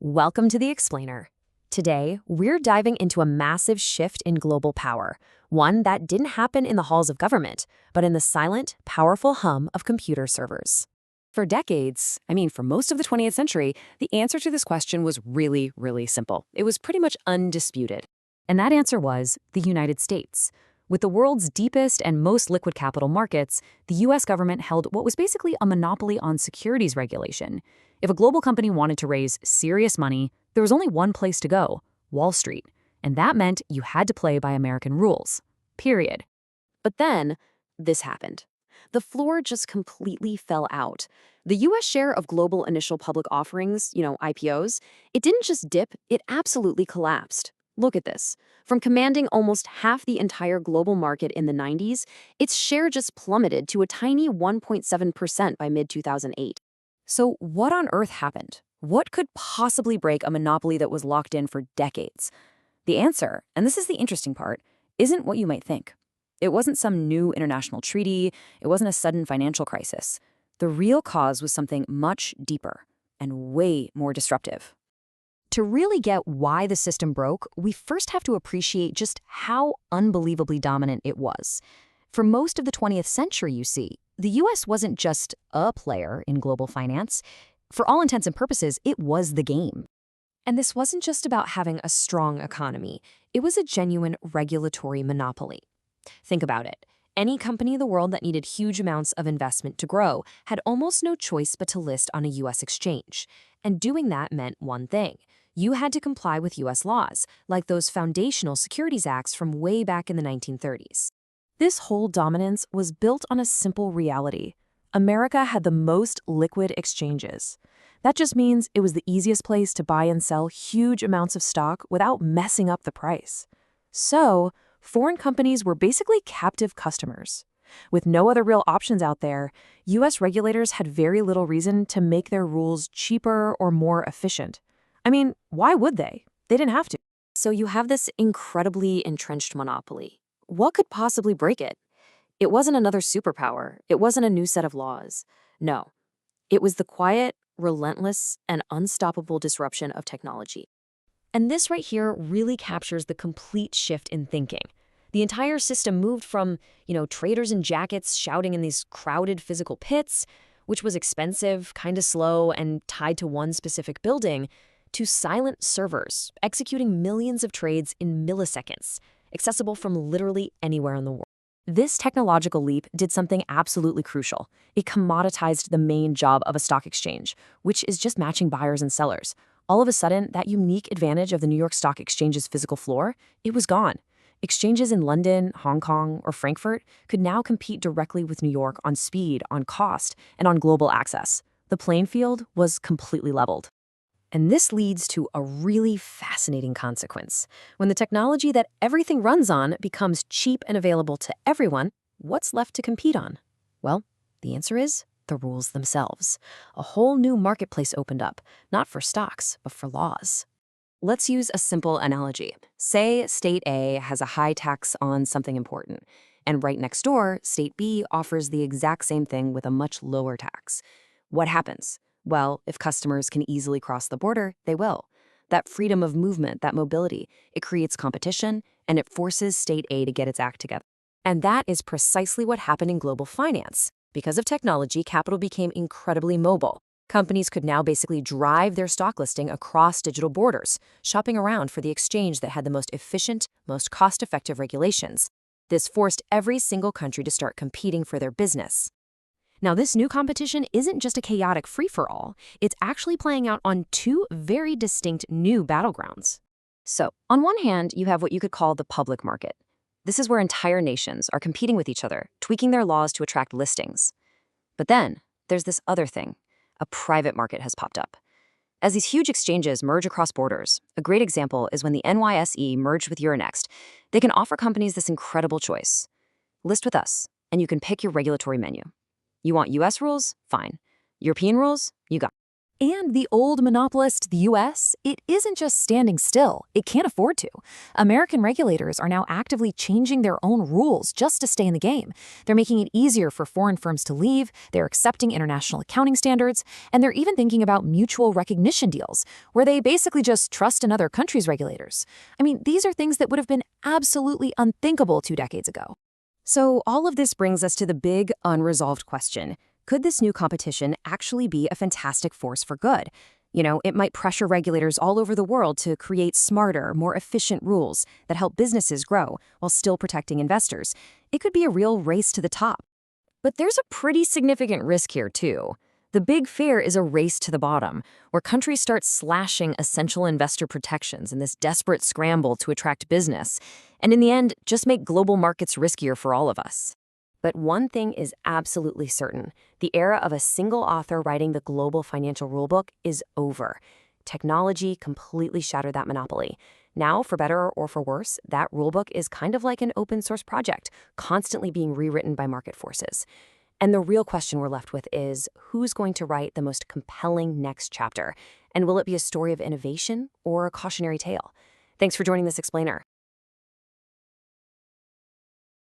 Welcome to The Explainer. Today, we're diving into a massive shift in global power, one that didn't happen in the halls of government, but in the silent, powerful hum of computer servers. For decades, for most of the 20th century, the answer to this question was really, really simple. It was pretty much undisputed. And that answer was the United States. With the world's deepest and most liquid capital markets, the U.S. government held what was basically a monopoly on securities regulation. If a global company wanted to raise serious money, there was only one place to go: Wall Street. And that meant you had to play by American rules. Period. But then, this happened. The floor just completely fell out. The U.S. share of global initial public offerings, IPOs, it didn't just dip, it absolutely collapsed. Look at this. From commanding almost half the entire global market in the 90s, its share just plummeted to a tiny 1.7% by mid-2008. So what on earth happened? What could possibly break a monopoly that was locked in for decades? The answer, and this is the interesting part, isn't what you might think. It wasn't some new international treaty. It wasn't a sudden financial crisis. The real cause was something much deeper and way more disruptive. To really get why the system broke, we first have to appreciate just how unbelievably dominant it was. For most of the 20th century, you see, the U.S. wasn't just a player in global finance. For all intents and purposes, it was the game. And this wasn't just about having a strong economy. It was a genuine regulatory monopoly. Think about it. Any company in the world that needed huge amounts of investment to grow had almost no choice but to list on a U.S. exchange. And doing that meant one thing. You had to comply with U.S. laws, like those foundational securities acts from way back in the 1930s. This whole dominance was built on a simple reality. America had the most liquid exchanges. That just means it was the easiest place to buy and sell huge amounts of stock without messing up the price. So, foreign companies were basically captive customers. With no other real options out there, U.S. regulators had very little reason to make their rules cheaper or more efficient. Why would they? They didn't have to. So you have this incredibly entrenched monopoly. What could possibly break it? It wasn't another superpower. It wasn't a new set of laws. No, it was the quiet, relentless, and unstoppable disruption of technology. And this right here really captures the complete shift in thinking. The entire system moved from, traders in jackets shouting in these crowded physical pits, which was expensive, kind of slow, and tied to one specific building, to silent servers executing millions of trades in milliseconds, accessible from literally anywhere in the world. This technological leap did something absolutely crucial. It commoditized the main job of a stock exchange, which is just matching buyers and sellers. All of a sudden, that unique advantage of the New York Stock Exchange's physical floor, it was gone. Exchanges in London, Hong Kong, or Frankfurt could now compete directly with New York on speed, on cost, and on global access. The playing field was completely leveled. And this leads to a really fascinating consequence. When the technology that everything runs on becomes cheap and available to everyone, what's left to compete on? Well, the answer is the rules themselves. A whole new marketplace opened up, not for stocks, but for laws. Let's use a simple analogy. Say State A has a high tax on something important, and right next door, State B offers the exact same thing with a much lower tax. What happens? Well, if customers can easily cross the border, they will. That freedom of movement, that mobility, it creates competition, and it forces State A to get its act together. And that is precisely what happened in global finance. Because of technology, capital became incredibly mobile. Companies could now basically drive their stock listing across digital borders, shopping around for the exchange that had the most efficient, most cost-effective regulations. This forced every single country to start competing for their business. Now, this new competition isn't just a chaotic free-for-all. It's actually playing out on two very distinct new battlegrounds. So, on one hand, you have what you could call the public market. This is where entire nations are competing with each other, tweaking their laws to attract listings. But then, there's this other thing. A private market has popped up. As these huge exchanges merge across borders, a great example is when the NYSE merged with Euronext. They can offer companies this incredible choice. List with us, and you can pick your regulatory menu. You want US rules? Fine. European rules? You got it. And the old monopolist, the US, it isn't just standing still. It can't afford to. American regulators are now actively changing their own rules just to stay in the game. They're making it easier for foreign firms to leave, they're accepting international accounting standards, and they're even thinking about mutual recognition deals, where they basically just trust another country's regulators. I mean, these are things that would have been absolutely unthinkable 2 decades ago. So all of this brings us to the big, unresolved question. Could this new competition actually be a fantastic force for good? It might pressure regulators all over the world to create smarter, more efficient rules that help businesses grow while still protecting investors. It could be a real race to the top. But there's a pretty significant risk here, too. The big fear is a race to the bottom, where countries start slashing essential investor protections in this desperate scramble to attract business, and in the end, just make global markets riskier for all of us. But one thing is absolutely certain. The era of a single author writing the global financial rulebook is over. Technology completely shattered that monopoly. Now, for better or for worse, that rulebook is kind of like an open source project, constantly being rewritten by market forces. And the real question we're left with is, who's going to write the most compelling next chapter? And will it be a story of innovation or a cautionary tale? Thanks for joining this explainer.